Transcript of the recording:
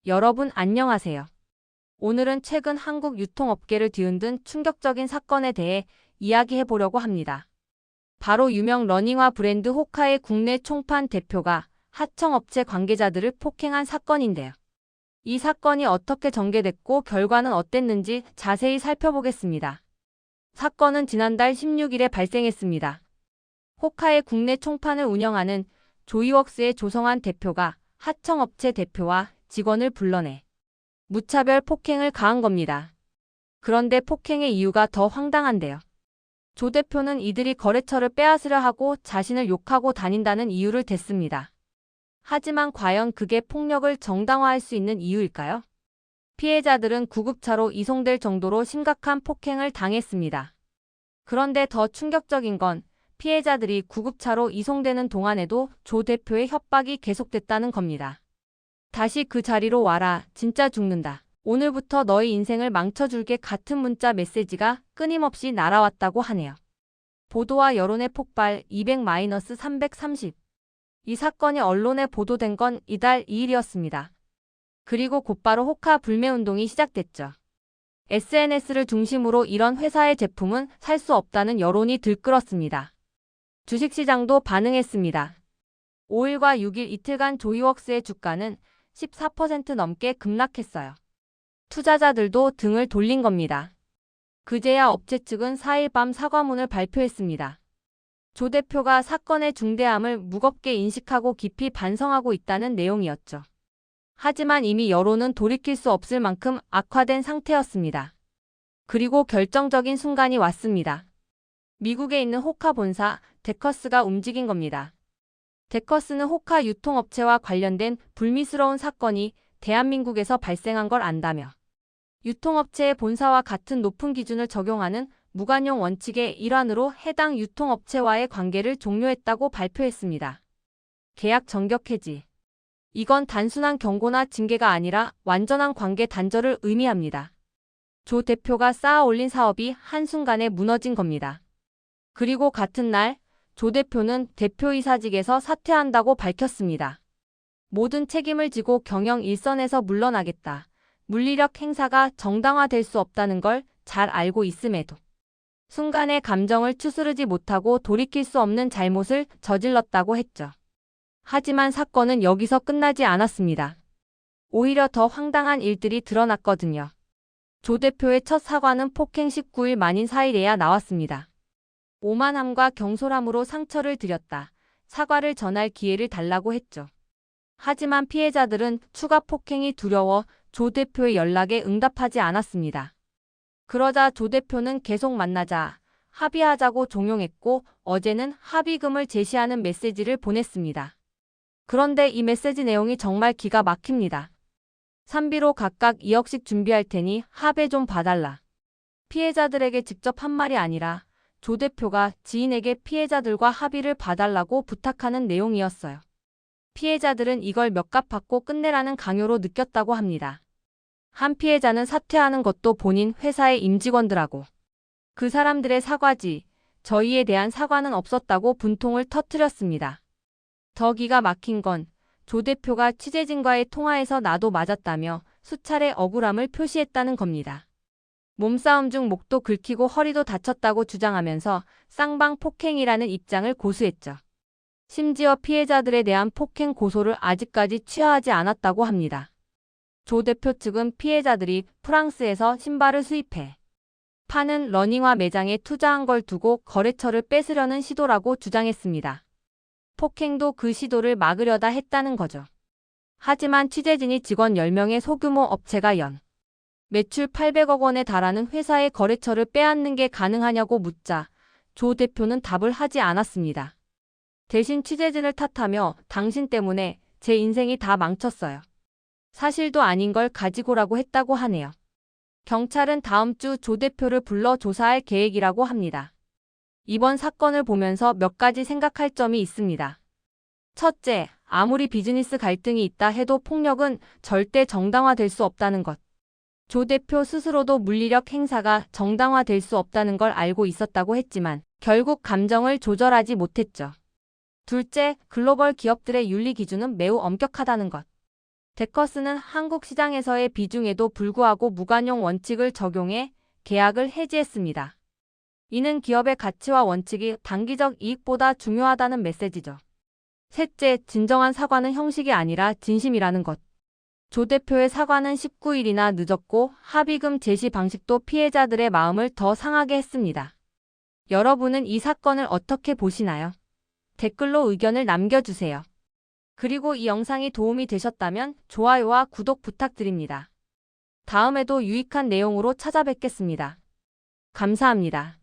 여러분 안녕하세요. 오늘은 최근 한국 유통업계를 뒤흔든 충격적인 사건에 대해 이야기해 보려고 합니다. 바로 유명 러닝화 브랜드 호카의 국내 총판 대표가 하청업체 관계자들을 폭행한 사건인데요. 이 사건이 어떻게 전개됐고 결과는 어땠는지 자세히 살펴보겠습니다. 사건은 지난달 16일에 발생했습니다. 호카의 국내 총판을 운영하는 조이웍스의 조성환 대표가 하청업체 대표와 직원을 불러내 무차별 폭행을 가한 겁니다. 그런데 폭행의 이유가 더 황당한데요. 조 대표는 이들이 거래처를 빼앗으려 하고 자신을 욕하고 다닌다는 이유를 댔습니다. 하지만 과연 그게 폭력을 정당화할 수 있는 이유일까요? 피해자들은 구급차로 이송될 정도로 심각한 폭행을 당했습니다. 그런데 더 충격적인 건 피해자들이 구급차로 이송되는 동안에도 조 대표의 협박이 계속됐다는 겁니다. 다시 그 자리로 와라. 진짜 죽는다. 오늘부터 너희 인생을 망쳐줄게 같은 문자 메시지가 끊임없이 날아왔다고 하네요. 보도와 여론의 폭발 200-330. 이 사건이 언론에 보도된 건 이달 2일이었습니다. 그리고 곧바로 호카 불매운동이 시작됐죠. SNS를 중심으로 이런 회사의 제품은 살 수 없다는 여론이 들끓었습니다. 주식시장도 반응했습니다. 5일과 6일 이틀간 조이웍스의 주가는 14% 넘게 급락했어요. 투자자들도 등을 돌린 겁니다. 그제야 업체 측은 4일 밤 사과문을 발표했습니다. 조 대표가 사건의 중대함을 무겁게 인식하고 깊이 반성하고 있다는 내용이었죠. 하지만 이미 여론은 돌이킬 수 없을 만큼 악화된 상태였습니다. 그리고 결정적인 순간이 왔습니다. 미국에 있는 호카 본사 데커스가 움직인 겁니다. 데커스는 호카 유통업체와 관련된 불미스러운 사건이 대한민국에서 발생한 걸 안다며 유통업체의 본사와 같은 높은 기준을 적용하는 무관용 원칙의 일환으로 해당 유통업체와의 관계를 종료했다고 발표했습니다. 계약 정격 해지. 이건 단순한 경고나 징계가 아니라 완전한 관계 단절을 의미합니다. 조 대표가 쌓아 올린 사업이 한순간에 무너진 겁니다. 그리고 같은 날 조 대표는 대표이사직에서 사퇴한다고 밝혔습니다. 모든 책임을 지고 경영 일선에서 물러나겠다. 물리력 행사가 정당화될 수 없다는 걸 잘 알고 있음에도 순간의 감정을 추스르지 못하고 돌이킬 수 없는 잘못을 저질렀다고 했죠. 하지만 사건은 여기서 끝나지 않았습니다. 오히려 더 황당한 일들이 드러났거든요. 조 대표의 첫 사과는 폭행 19일 만인 4일에야 나왔습니다. 오만함과 경솔함으로 상처를 드렸다. 사과를 전할 기회를 달라고 했죠. 하지만 피해자들은 추가 폭행이 두려워 조 대표의 연락에 응답하지 않았습니다. 그러자 조 대표는 계속 만나자, 합의하자고 종용했고 어제는 합의금을 제시하는 메시지를 보냈습니다. 그런데 이 메시지 내용이 정말 기가 막힙니다. 3비로 각각 2억씩 준비할 테니 합의 좀 봐달라. 피해자들에게 직접 한 말이 아니라 조 대표가 지인에게 피해자들과 합의를 봐달라고 부탁하는 내용이었어요. 피해자들은 이걸 몇값 받고 끝내라는 강요로 느꼈다고 합니다. 한 피해자는 사퇴하는 것도 본인 회사의 임직원들하고 그 사람들의 사과지 저희에 대한 사과는 없었다고 분통을 터뜨렸습니다. 더 기가 막힌 건 조 대표가 취재진과의 통화에서 나도 맞았다며 수차례 억울함을 표시했다는 겁니다. 몸싸움 중 목도 긁히고 허리도 다쳤다고 주장하면서 쌍방 폭행이라는 입장을 고수했죠. 심지어 피해자들에 대한 폭행 고소를 아직까지 취하하지 않았다고 합니다. 조 대표 측은 피해자들이 프랑스에서 신발을 수입해 파는 러닝화 매장에 투자한 걸 두고 거래처를 뺏으려는 시도라고 주장했습니다. 폭행도 그 시도를 막으려다 했다는 거죠. 하지만 취재진이 직원 10명의 소규모 업체가 연 매출 800억 원에 달하는 회사의 거래처를 빼앗는 게 가능하냐고 묻자 조 대표는 답을 하지 않았습니다. 대신 취재진을 탓하며 당신 때문에 제 인생이 다 망쳤어요. 사실도 아닌 걸 가지고라고 했다고 하네요. 경찰은 다음 주 조 대표를 불러 조사할 계획이라고 합니다. 이번 사건을 보면서 몇 가지 생각할 점이 있습니다. 첫째, 아무리 비즈니스 갈등이 있다 해도 폭력은 절대 정당화될 수 없다는 것. 조 대표 스스로도 물리력 행사가 정당화될 수 없다는 걸 알고 있었다고 했지만 결국 감정을 조절하지 못했죠. 둘째, 글로벌 기업들의 윤리 기준은 매우 엄격하다는 것. 데커스는 한국 시장에서의 비중에도 불구하고 무관용 원칙을 적용해 계약을 해지했습니다. 이는 기업의 가치와 원칙이 단기적 이익보다 중요하다는 메시지죠. 셋째, 진정한 사과는 형식이 아니라 진심이라는 것. 조 대표의 사과는 19일이나 늦었고 합의금 제시 방식도 피해자들의 마음을 더 상하게 했습니다. 여러분은 이 사건을 어떻게 보시나요? 댓글로 의견을 남겨주세요. 그리고 이 영상이 도움이 되셨다면 좋아요와 구독 부탁드립니다. 다음에도 유익한 내용으로 찾아뵙겠습니다. 감사합니다.